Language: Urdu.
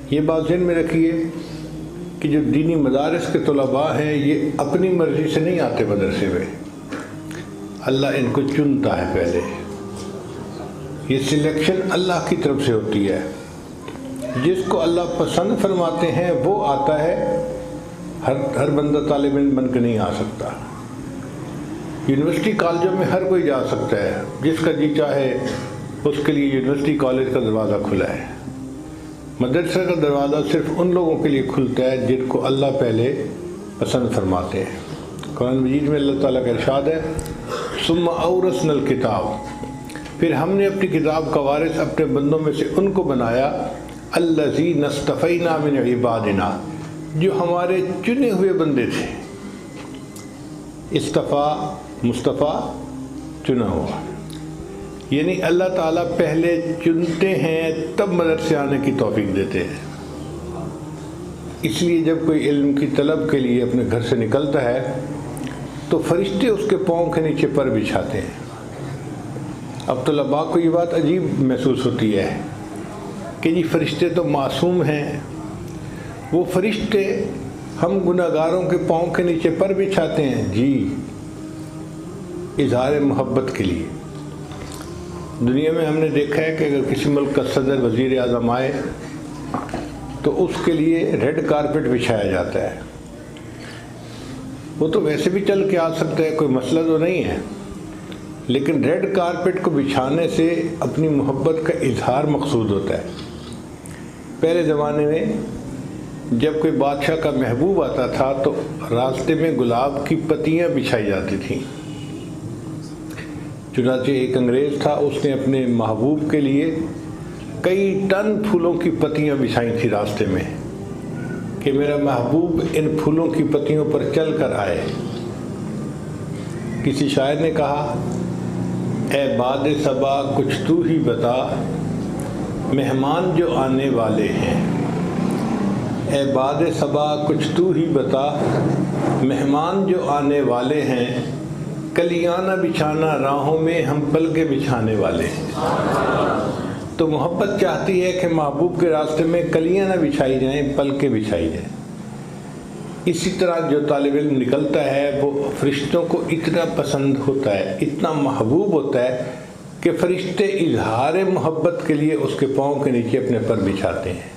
یہ بات ذہن میں رکھیے کہ جو دینی مدارس کے طلباء ہیں یہ اپنی مرضی سے نہیں آتے مدرسے میں، اللہ ان کو چنتا ہے پہلے، یہ سلیکشن اللہ کی طرف سے ہوتی ہے، جس کو اللہ پسند فرماتے ہیں وہ آتا ہے، ہر بندہ طالب علم بن کے نہیں آ سکتا۔ یونیورسٹی کالجوں میں ہر کوئی جا سکتا ہے، جس کا جی چاہے اس کے لیے یونیورسٹی کالج کا دروازہ کھلا ہے۔ مدرسہ کا دروازہ صرف ان لوگوں کے لیے کھلتا ہے جن کو اللہ پہلے پسند فرماتے ہیں۔ قرآن مجید میں اللہ تعالیٰ کا ارشاد ہے ثم اورثنا الکتاب، پھر ہم نے اپنی کتاب کا وارث اپنے بندوں میں سے ان کو بنایا الذین اصطفینا من عبادنا، جو ہمارے چنے ہوئے بندے تھے۔ اصطفیٰ مصطفیٰ چنا ہوا، یعنی اللہ تعالیٰ پہلے چنتے ہیں تب مدرسے آنے کی توفیق دیتے ہیں۔ اس لیے جب کوئی علم کی طلب کے لیے اپنے گھر سے نکلتا ہے تو فرشتے اس کے پاؤں کے نیچے پر بچھاتے ہیں۔ اب طلباء کو یہ بات عجیب محسوس ہوتی ہے کہ جی فرشتے تو معصوم ہیں، وہ فرشتے ہم گناہ گاروں کے پاؤں کے نیچے پر بچھاتے ہیں؟ جی، اظہار محبت کے لیے۔ دنیا میں ہم نے دیکھا ہے کہ اگر کسی ملک کا صدر وزیر اعظم آئے تو اس کے لیے ریڈ کارپٹ بچھایا جاتا ہے۔ وہ تو ویسے بھی چل کے آ سکتا ہے، کوئی مسئلہ تو نہیں ہے، لیکن ریڈ کارپٹ کو بچھانے سے اپنی محبت کا اظہار مقصود ہوتا ہے۔ پہلے زمانے میں جب کوئی بادشاہ کا محبوب آتا تھا تو راستے میں گلاب کی پتیاں بچھائی جاتی تھیں۔ چنانچہ ایک انگریز تھا، اس نے اپنے محبوب کے لیے کئی ٹن پھولوں کی پتیاں بچھائی تھیں راستے میں کہ میرا محبوب ان پھولوں کی پتیوں پر چل کر آئے۔ کسی شاعر نے کہا اے باد صبا کچھ تو ہی بتا، مہمان جو آنے والے ہیں۔ اے باد صبا کچھ تو ہی بتا، مہمان جو آنے والے ہیں، کلیاں نہ بچھانا راہوں میں، ہم پلکیں بچھانے والے ہیں۔ تو محبت چاہتی ہے کہ محبوب کے راستے میں کلیاں نہ بچھائی جائیں، پلکیں بچھائی جائیں۔ اسی طرح جو طالب علم نکلتا ہے وہ فرشتوں کو اتنا پسند ہوتا ہے، اتنا محبوب ہوتا ہے کہ فرشتے اظہار محبت کے لیے اس کے پاؤں کے نیچے اپنے پر بچھاتے ہیں۔